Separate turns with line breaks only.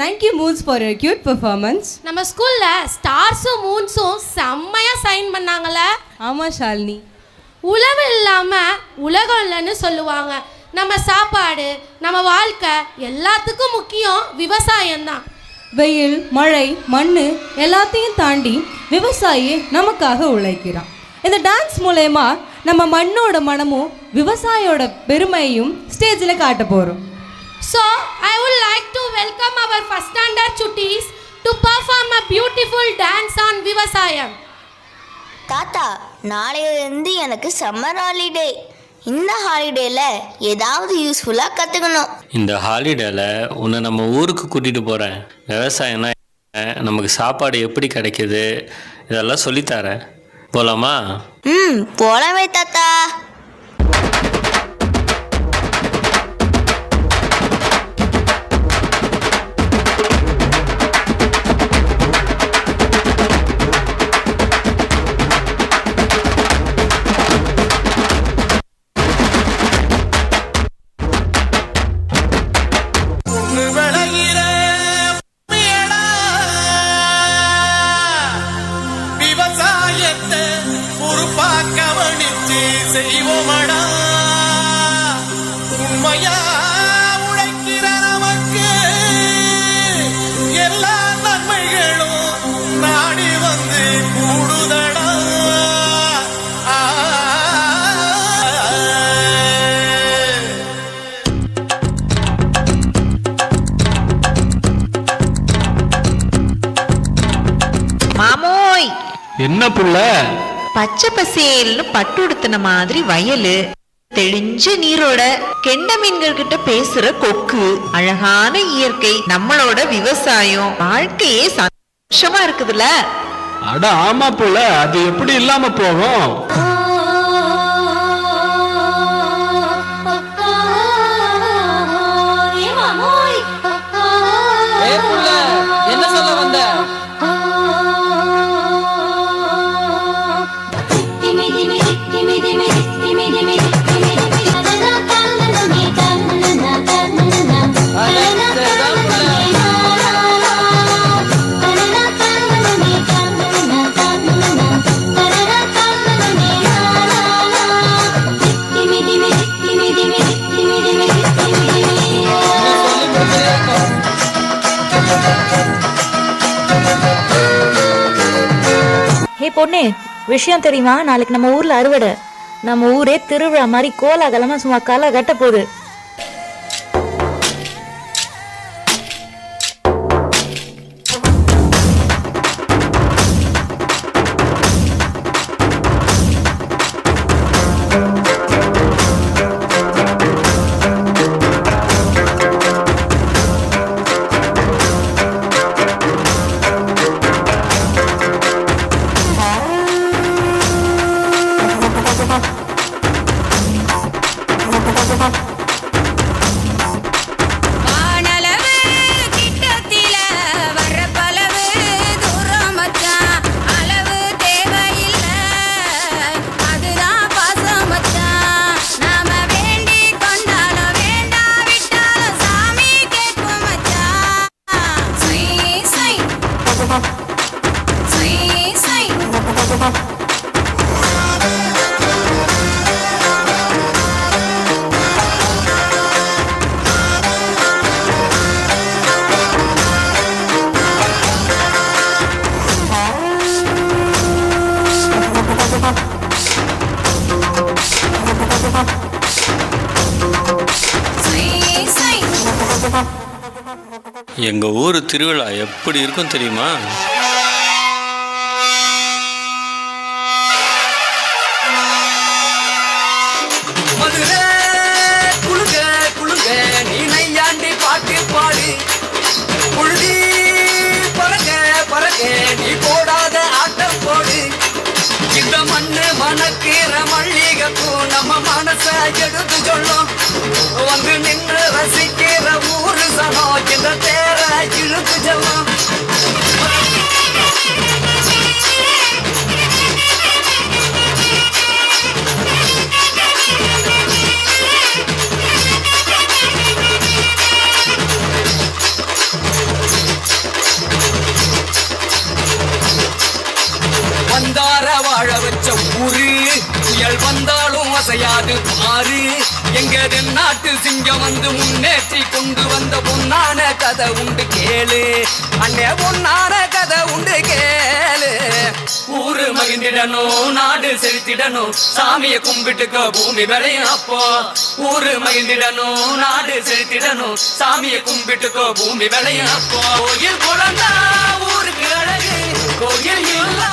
Thank you Moons for your cute performance.
நம்ம ஸ்கூல்ல ஸ்டார்ஸும் மூன்ஸும் செம்மையா சைன் பண்ணாங்கல.
ஆமா ஷாலினி.
உழவு இல்லாம உலகம் இல்லைன்னு சொல்லுவாங்க. நம்ம சாப்பாடு, நம்ம வாழ்க்கை எல்லாத்துக்கும் முக்கியம் விவசாயம் தான்.
வெயில், மழை, மண் எல்லாத்தையும் தாண்டி விவசாயி நமக்காக உழைக்கிறான். இந்த டான்ஸ் மூலமா நம்ம மண்ணோட மனமும் விவசாயியோட பெருமையும் ஸ்டேஜில் காட்ட போகிறோம்.
So, I would like to welcome our first standard chuttis to perform a beautiful dance on விவசாயம்.
தாத்தா, நாளையிலிருந்து எனக்கு சம்மர் ஹாலிடே. இந்த ஹாலிடேல ஏதாவது யூஸ்ஃபுல்லாக கற்றுக்கணும்.
இந்த ஹாலிடேல உன்னை நம்ம ஊருக்கு கூட்டிகிட்டு போகிறேன். விவசாயம்னா நமக்கு சாப்பாடு எப்படி கிடைக்கிது இதெல்லாம் சொல்லித்தரேன். போகலாமா?
போகலாமே தாத்தா.
செய்வோமடா உண்மையா உழைக்கிற நமக்கு எல்லா நன்மைகளும் நாடி வந்து கூடுதடா.
மாமோய்,
என்ன புள்ள?
பச்சை பசேல்னு பட்டு உடுத்தின மாதிரி வயலு, தெளிஞ்ச நீரோட கெண்ட மீன்கள் கிட்ட பேசுற கொக்கு, அழகான இயற்கை, நம்மளோட விவசாயம், வாழ்க்கையே சந்தோஷமா இருக்குதுல்ல.
அட ஆமா புள்ள, அது எப்படி இல்லாம போகும்?
என்ன சொல்ல வந்த?
ஹே பொண்ணு, விஷயம் தெரியுமா? நாளைக்கு நம்ம ஊர்ல அறுவடை. நம்ம ஊரே திருவிழா மாதிரி கோலாகலமா சும்மா களை கட்ட போகுது.
எங்க ஊர் திருவிழா எப்படி இருக்கும் தெரியுமா?
எடுத்து சொல்லும் வந்து நின்று ரசிக்கிற ஊரு சனம் இந்த தேர இழுத்து செல்லும் வந்தார வாழ வச்ச ஊரு புயல் வந்தாலும் அசையாது பாரு எங்க தென்னாட்டு சிங்கம் வந்து முன்னேற்றி கொண்டு வந்த பொன்னான கதை உண்டு கேளு அண்ணே பொன்னான கதை உண்டு கேளு ஊரு மகிழ்ந்திடணும் நாடு செலுத்திடணும் சாமியை கும்பிட்டுக்க பூமி விளையும் அப்போ ஊரு மகிழ்ந்திடணும் நாடு செலுத்திடணும் சாமியை கும்பிட்டுக்க பூமி விளையும் அப்போ கோயில் குழந்தா ஊருக்கு அழகு கோயில் இல்லா